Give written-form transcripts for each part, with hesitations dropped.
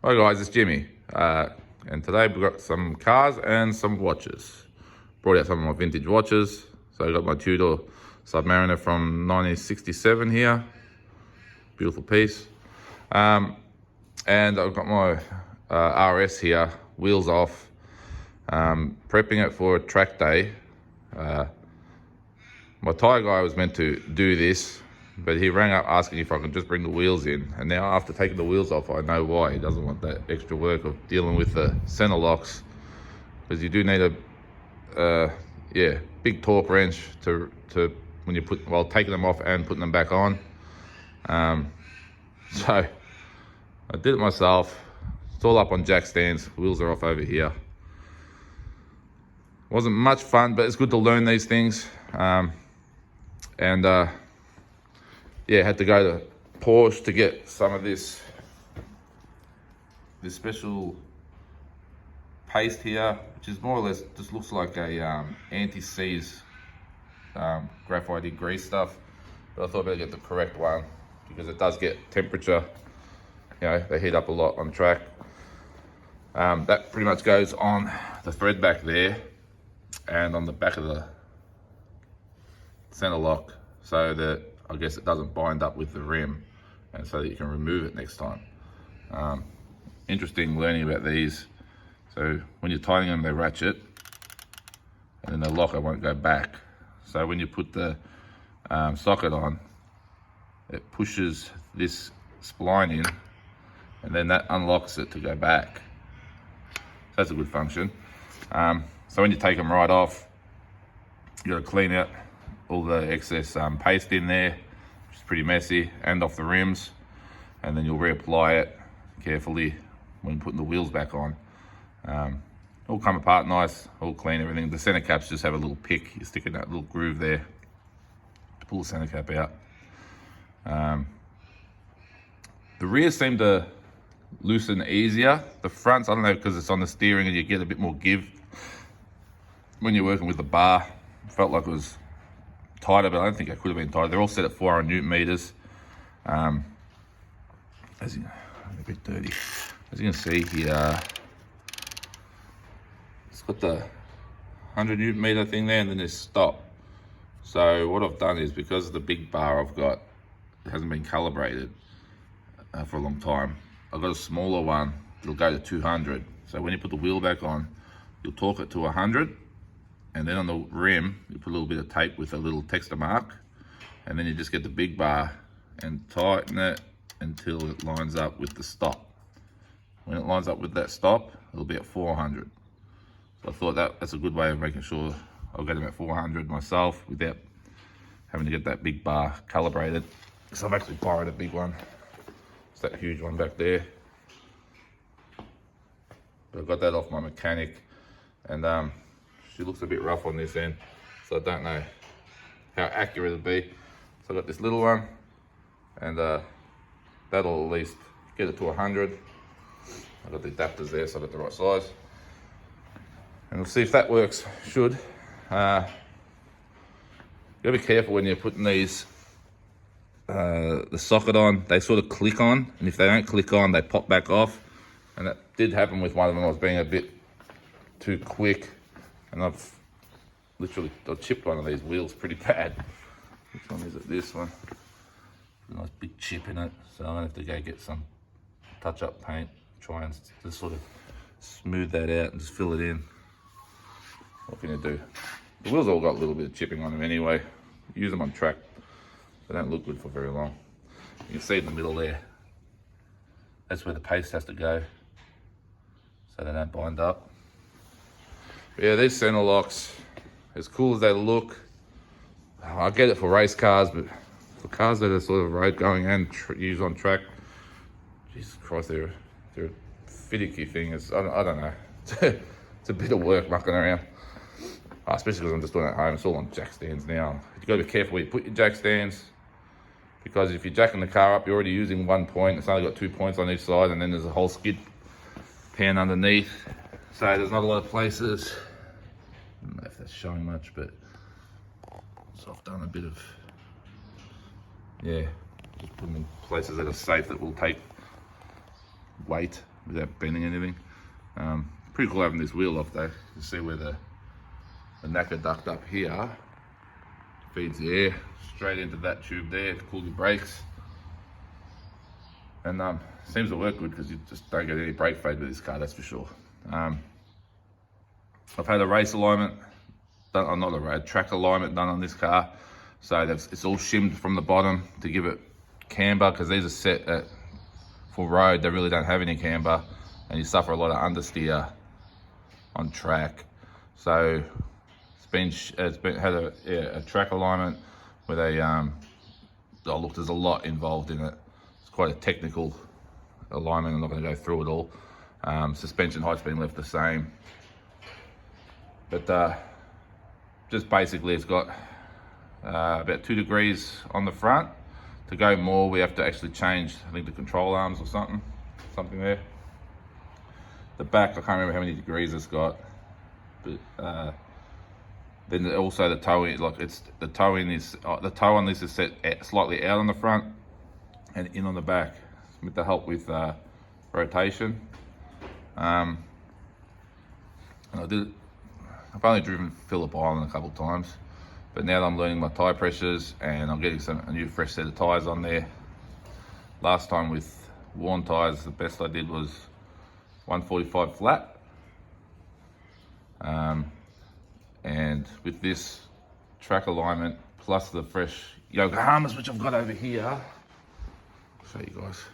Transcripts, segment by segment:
Hi guys, it's Jimmy, and today we've got some cars and some watches. Brought out some of my vintage watches. So I got my Tudor Submariner from 1967 here, beautiful piece. And I've got my RS here, wheels off, prepping it for a track day. My tyre guy was meant to do this, but he rang up asking if I could just bring the wheels in. And now after taking the wheels off, I know why. He doesn't want that extra work of dealing with the center locks, because you do need a big torque wrench to when you while taking them off and putting them back on. So I did it myself. It's all up on jack stands. Wheels are off over here. Wasn't much fun, but it's good to learn these things. Had to go to Porsche to get some of this special paste here, which is more or less just looks like a anti-seize graphite grease stuff. But I thought I'd better get the correct one because it does get temperature. You know, they heat up a lot on track. That pretty much goes on the thread back there and on the back of the center lock, so that I guess it doesn't bind up with the rim, and so that you can remove it next time. Interesting learning about these. So when you're tightening them, they ratchet, and then the locker won't go back. So when you put the socket on, it pushes this spline in, and then that unlocks it to go back. So that's a good function. So when you take them right off, you got to clean out all the excess paste in there, which is pretty messy, and off the rims, and then you'll reapply it carefully when putting the wheels back on. All come apart nice, all clean, everything. The center caps just have a little pick. You stick in that little groove there to pull the center cap out. The rears seem to loosen easier. The fronts, I don't know, because it's on the steering and you get a bit more give when you're working with the bar. Felt like it was tighter, but I don't think it could have been tighter. They're all set at 400 Newton meters. A bit dirty. As you can see here, it's got the 100 Newton meter thing there, and then there's stop. So what I've done is, because of the big bar I've got, it hasn't been calibrated for a long time. I've got a smaller one. It'll go to 200. So when you put the wheel back on, you'll torque it to 100. And then on the rim, you put a little bit of tape with a little texture mark, and then you just get the big bar and tighten it until it lines up with the stop. When it lines up with that stop, it'll be at 400. So I thought that's a good way of making sure I'll get them at 400 myself without having to get that big bar calibrated. So I've actually borrowed a big one. It's that huge one back there. But I got that off my mechanic, and she looks a bit rough on this end, so I don't know how accurate it'll be. So I got this little one, and that'll at least get it to 100. I've got the adapters there, so I got the right size. And we'll see if that works. Should. You gotta be careful when you're putting these, the socket on. They sort of click on, and if they don't click on, they pop back off. And that did happen with one of them. I was being a bit too quick, and I've chipped one of these wheels pretty bad. Which one is it? This one. A nice big chip in it. So I'm gonna have to go get some touch-up paint, try and just sort of smooth that out and just fill it in. What can you do? The wheels all got a little bit of chipping on them anyway. Use them on track. They don't look good for very long. You can see in the middle there. That's where the paste has to go, so they don't bind up. But yeah, these center locks, as cool as they look, I get it for race cars, but for cars that are sort of road going and used on track, Jesus Christ, they're a finicky thing. I don't know. It's a bit of work mucking around. Especially because I'm just doing it at home. It's all on jack stands now. You've got to be careful where you put your jack stands, because if you're jacking the car up, you're already using 1 point. It's only got 2 points on each side, and then there's a whole skid pan underneath. So there's not a lot of places. I don't know if that's showing much, but so I've done a bit of, just put them in places that are safe, that will take weight without bending anything. Pretty cool having this wheel off though. You see where the knacker duct up here feeds the air straight into that tube there to cool your brakes. And seems to work good because you just don't get any brake fade with this car, that's for sure. I've had a race alignment done, not a track alignment done on this car. So it's all shimmed from the bottom to give it camber, because these are set for road. They really don't have any camber, and you suffer a lot of understeer on track. So it's had a track alignment with a oh look, there's a lot involved in it. It's quite a technical alignment. I'm not going to go through it all. Suspension height's been left the same, but just basically it's got about 2 degrees on the front. To go more, we have to actually change, I think, the control arms or something there. The back, I can't remember how many degrees it's got, but then also the towing, like the toe on this is set slightly out on the front and in on the back, with the help with rotation. And I've only driven Phillip Island a couple of times, but now that I'm learning my tyre pressures and I'm getting a new fresh set of tyres on there. Last time with worn tyres, the best I did was 145 flat. And with this track alignment plus the fresh Yokohamas, which I've got over here, I'll show you guys.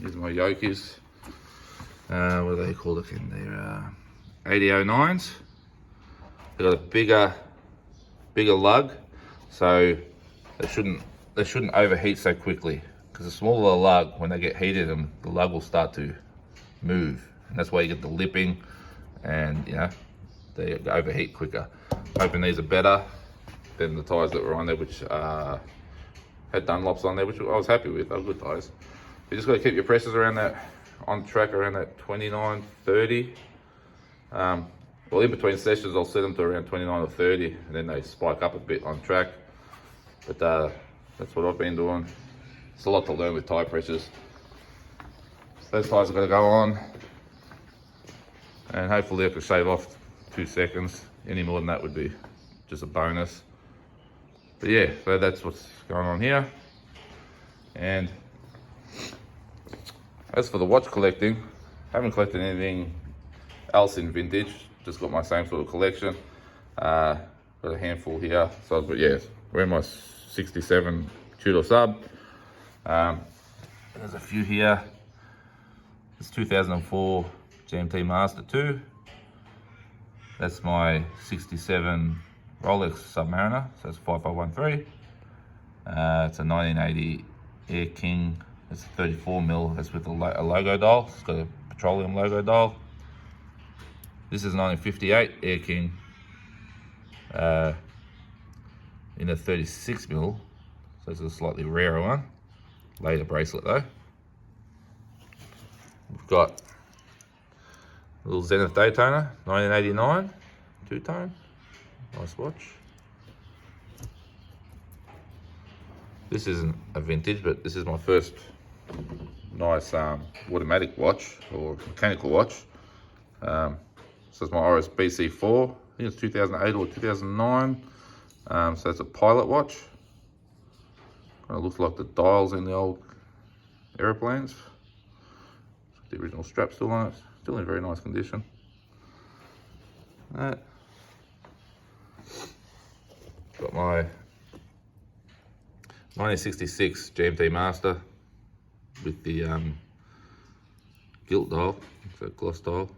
Here's my Yokis. What do they call it in there? 8009s. They've got a bigger lug, so they shouldn't overheat so quickly. Because the smaller the lug, when they get heated, the lug will start to move, and that's why you get the lipping, and they overheat quicker. Hoping these are better than the tyres that were on there, which had Dunlops on there, which I was happy with. They were good tyres. You just got to keep your pressures around that, on track around that 29, 30. Well, in between sessions, I'll set them to around 29 or 30, and then they spike up a bit on track. But that's what I've been doing. It's a lot to learn with tyre pressures. So those tyres are going to go on, and hopefully I can shave off 2 seconds. Any more than that would be just a bonus. But yeah, so that's what's going on here. And as for the watch collecting, haven't collected anything else in vintage. Just got my same sort of collection. Got a handful here. So, but yeah, we're in my 67 Tudor sub. There's a few here. It's 2004 GMT Master 2. That's my 67 Rolex Submariner. So it's 5513. It's a 1980 Air King. It's 34mm. It's with a logo dial. It's got a petroleum logo dial. This is 1958 Air King in a 36mm, so it's a slightly rarer one. Later bracelet though. We've got a little Zenith Daytona, 1989, two-tone, nice watch. This isn't a vintage, but this is my first nice automatic watch or mechanical watch. So it's my Oris BC4, I think it's 2008 or 2009. So it's a pilot watch. Kind of looks like the dials in the old aeroplanes. The original strap still on it, still in very nice condition. That. Got my 1966 GMT Master with the gilt dial, so gloss dial.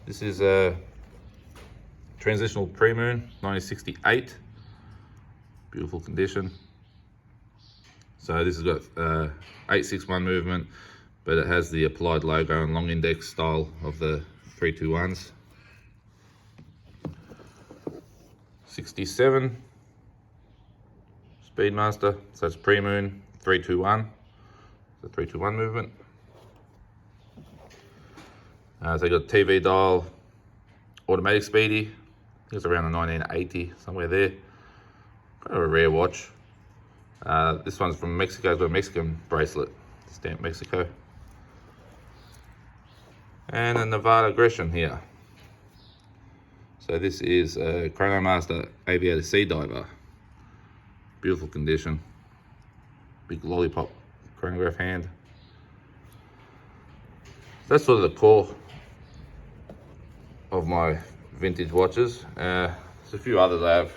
This is a transitional pre-moon, 1968, beautiful condition. So this has got 861 movement, but it has the applied logo and long index style of the 321s. 67 Speedmaster, so it's pre-moon, 321, the 321 movement. So you got TV dial, automatic speedy. I think it's around a 1980, somewhere there. Kind of a rare watch. This one's from Mexico, it's got a Mexican bracelet, stamp Mexico. And a Nevada Aggression here. So this is a Chronomaster Aviator Sea Diver. Beautiful condition. Big lollipop chronograph hand. That's sort of the core of my vintage watches. There's a few others I have,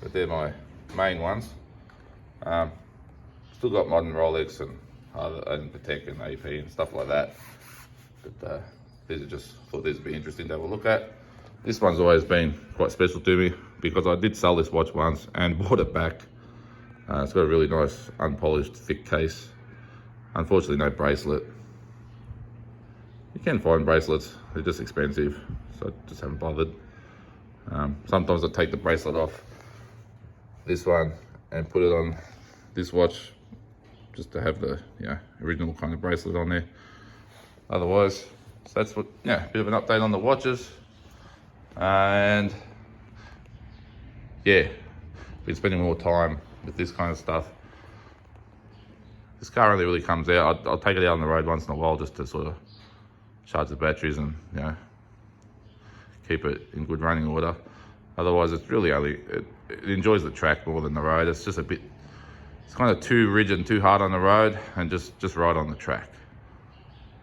but they're my main ones. Still got modern Rolex and Patek and AP and stuff like that. But these are just, thought these would be interesting to have a look at. This one's always been quite special to me because I did sell this watch once and bought it back. It's got a really nice unpolished thick case. Unfortunately no bracelet. You can find bracelets, they're just expensive, so I just haven't bothered. Sometimes I take the bracelet off this one and put it on this watch just to have the original kind of bracelet on there. Otherwise, so that's what, bit of an update on the watches. And been spending more time with this kind of stuff. This car only really comes out, I'll take it out on the road once in a while just to sort of charge the batteries and keep it in good running order. Otherwise, it's really only, it enjoys the track more than the road. It's just a bit, it's kind of too rigid and too hard on the road and just ride on the track.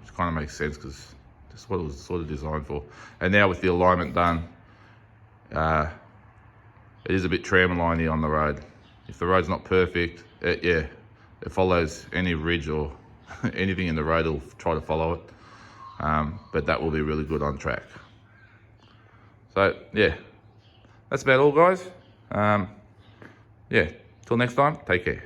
Which kind of makes sense because that's what it was sort of designed for. And now with the alignment done, it is a bit tramline-y on the road. If the road's not perfect, it follows any ridge or anything in the road, it'll try to follow it. But that will be really good on track. So that's about all, guys. Till next time, take care.